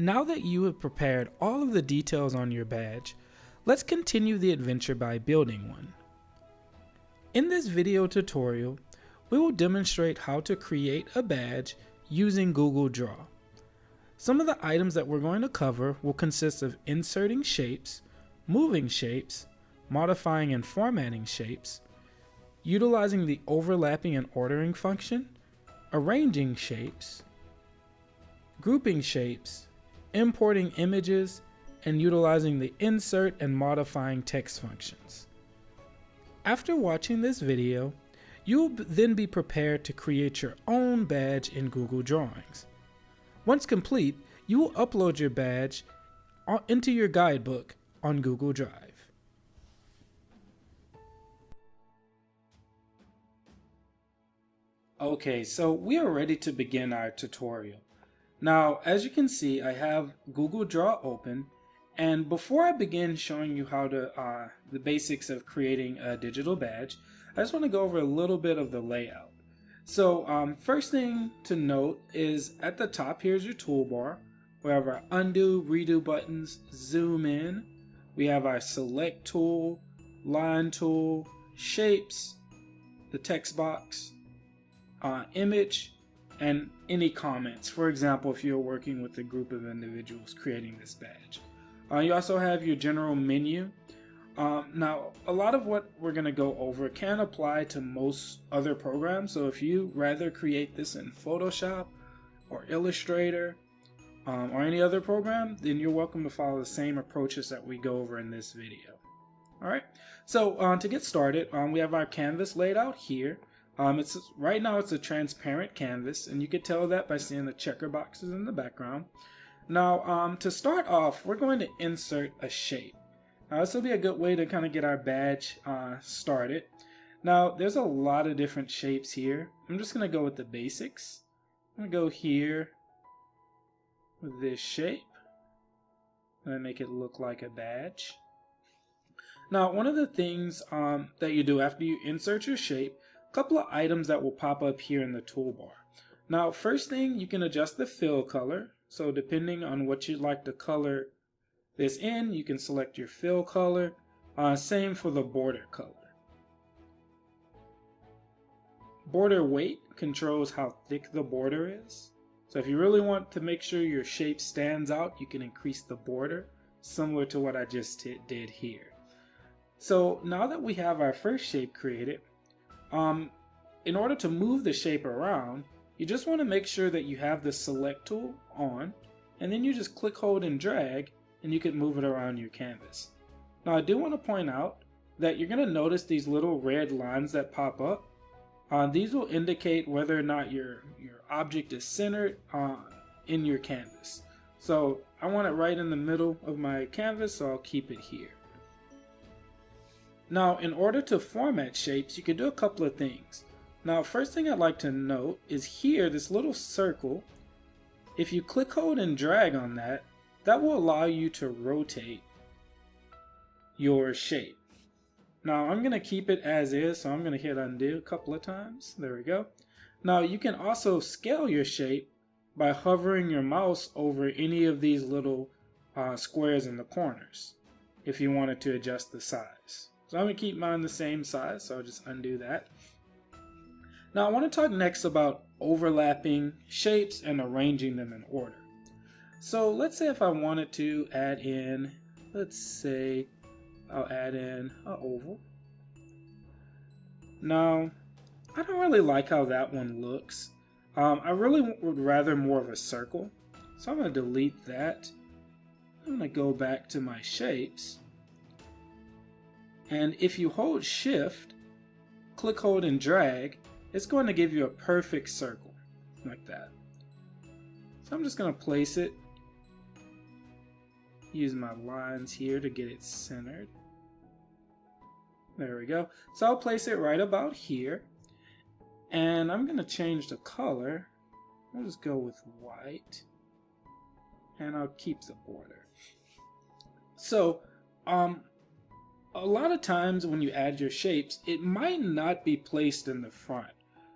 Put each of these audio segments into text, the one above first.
Now that you have prepared all of the details on your badge, let's continue the adventure by building one. In this video tutorial, we will demonstrate how to create a badge using Google Draw. Some of the items that we're going to cover will consist of inserting shapes, moving shapes, modifying and formatting shapes, utilizing the overlapping and ordering function, arranging shapes, grouping shapes, importing images, and utilizing the insert and modifying text functions. After watching this video, you will then be prepared to create your own badge in Google Drawings. Once complete, you will upload your badge into your guidebook on Google Drive. Okay, so we are ready to begin our tutorial. Now, as you can see, I have Google Draw open, and before I begin showing you how to the basics of creating a digital badge, I just want to go over a little bit of the layout. So first thing to note is at the top, here's your toolbar. We have our undo, redo buttons, zoom in. We have our select tool, line tool, shapes, the text box, image, and any comments. For example, if you're working with a group of individuals creating this badge. You also have your general menu. Now, a lot of what we're going to go over can apply to most other programs. So if you rather create this in Photoshop or Illustrator or any other program, then you're welcome to follow the same approaches that we go over in this video. Alright, so to get started, we have our canvas laid out here. Right now it's a transparent canvas, and you can tell that by seeing the checker boxes in the background. Now, to start off, we're going to insert a shape. Now, this will be a good way to kind of get our badge started. Now, there's a lot of different shapes here. I'm just going to go with the basics. I'm going to go here with this shape. I'm going to make it look like a badge. Now, one of the things that you do after you insert your shape, a couple of items that will pop up here in the toolbar. Now, first thing, you can adjust the fill color. So depending on what you'd like to color this in, you can select your fill color. Same for the border color. Border weight controls how thick the border is. So if you really want to make sure your shape stands out, you can increase the border, similar to what I just did here. So now that we have our first shape created, in order to move the shape around, you just want to make sure that you have the select tool on, and then you just click, hold, and drag, and you can move it around your canvas. Now I do want to point out that you're going to notice these little red lines that pop up. These will indicate whether or not your object is centered in your canvas. So I want it right in the middle of my canvas, so I'll keep it here. Now, in order to format shapes, you can do a couple of things. Now, first thing I'd like to note is here, this little circle. If you click, hold, and drag on that, that will allow you to rotate your shape. Now, I'm going to keep it as is, so I'm going to hit undo a couple of times. There we go. Now, you can also scale your shape by hovering your mouse over any of these little squares in the corners if you wanted to adjust the size. So I'm going to keep mine the same size, so I'll just undo that. Now I want to talk next about overlapping shapes and arranging them in order. So let's say if I wanted to add in, let's say I'll add in an oval. Now, I don't really like how that one looks. I really would rather more of a circle. So I'm going to delete that. I'm going to go back to my shapes. And if you hold Shift, click, hold, and drag, it's going to give you a perfect circle, like that. So I'm just going to place it, use my lines here to get it centered. There we go. So I'll place it right about here. And I'm going to change the color. I'll just go with white. And I'll keep the border. So, a lot of times when you add your shapes, it might not be placed in the front.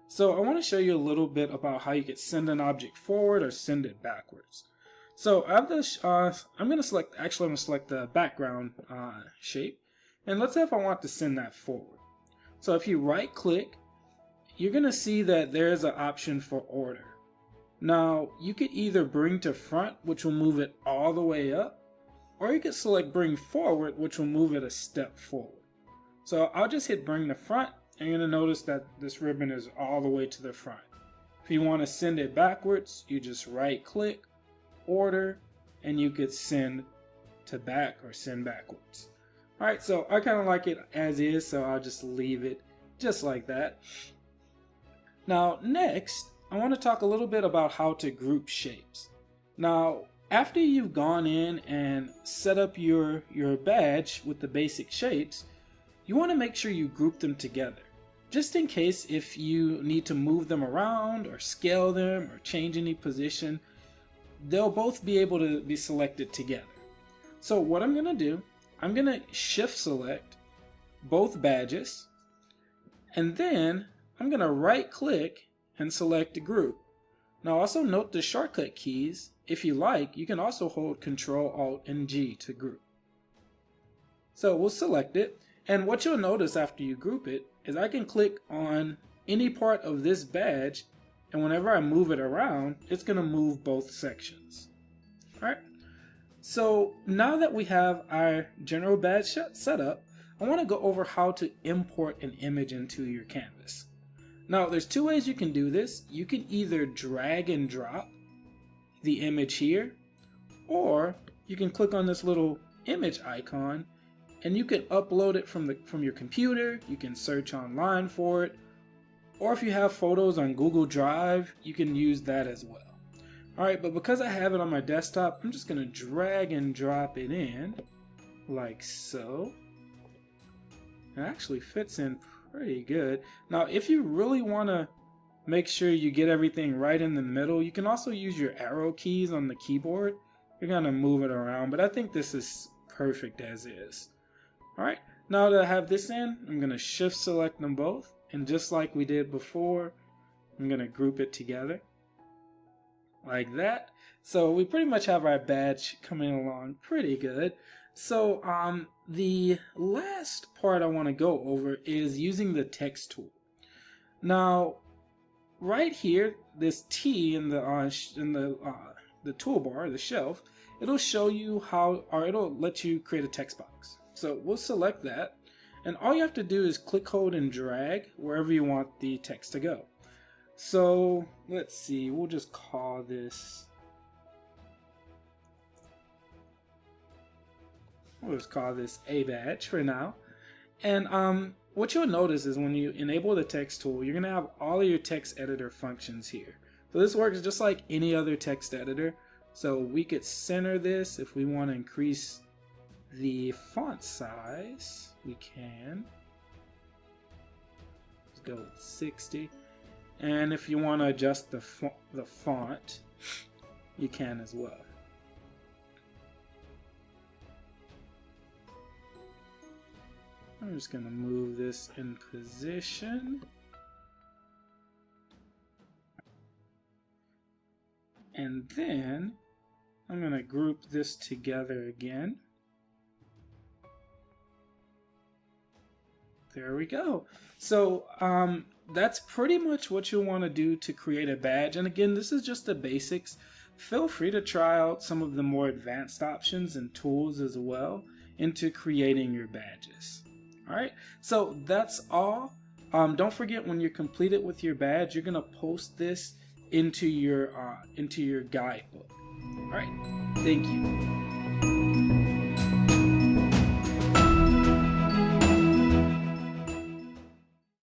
So I want to show you a little bit about how you could send an object forward or send it backwards. So I have this, I'm going to select, actually I'm going to select the background shape. And let's say if I want to send that forward. So if you right click, you're going to see that there's an option for order. Now you could either bring to front, which will move it all the way up, or you could select bring forward, which will move it a step forward. So I'll just hit bring to front, and you're going to notice that this ribbon is all the way to the front. If you want to send it backwards, you just right click, order, and you could send to back or send backwards. Alright, so I kind of like it as is, so I'll just leave it just like that. Now next, I want to talk a little bit about how to group shapes. Now, after you've gone in and set up your badge with the basic shapes, you want to make sure you group them together. Just in case if you need to move them around or scale them or change any position, they'll both be able to be selected together. So what I'm going to do, I'm going to shift select both badges, and then I'm going to right click and select group. Now also note the shortcut keys. If you like, you can also hold Ctrl, Alt, and G to group. So we'll select it, and what you'll notice after you group it is I can click on any part of this badge, and whenever I move it around, it's going to move both sections. Alright, so now that we have our general badge set up, I want to go over how to import an image into your canvas. Now there's two ways you can do this. You can either drag and drop the image here, or you can click on this little image icon and you can upload it from your computer. You can search online for it, or if you have photos on Google Drive, you can use that as well. Alright, but because I have it on my desktop, I'm just going to drag and drop it in like so. It actually fits in pretty good. Now if you really want to make sure you get everything right in the middle, you can also use your arrow keys on the keyboard. You're going to move it around, but I think this is perfect as is. Alright, now that I have this in, I'm going to shift select them both, and just like we did before, I'm going to group it together like that. So we pretty much have our badge coming along pretty good. So the last part I want to go over is using the text tool. Now right here, this T in the toolbar, the shelf, it'll show you how, or it'll let you create a text box. So we'll select that, and all you have to do is click, hold, and drag wherever you want the text to go. So let's see, we'll just call this, a badge for now. And what you'll notice is when you enable the text tool, you're gonna have all of your text editor functions here. So this works just like any other text editor. So we could center this. If we want to increase the font size, we can. Let's go with 60. And if you want to adjust the font, you can as well. I'm just going to move this in position. And then I'm going to group this together again. There we go. So that's pretty much what you'll want to do to create a badge. And again, this is just the basics. Feel free to try out some of the more advanced options and tools as well into creating your badges. Alright, so that's all. Don't forget, when you're completed with your badge, you're going to post this into your guidebook. Alright, thank you.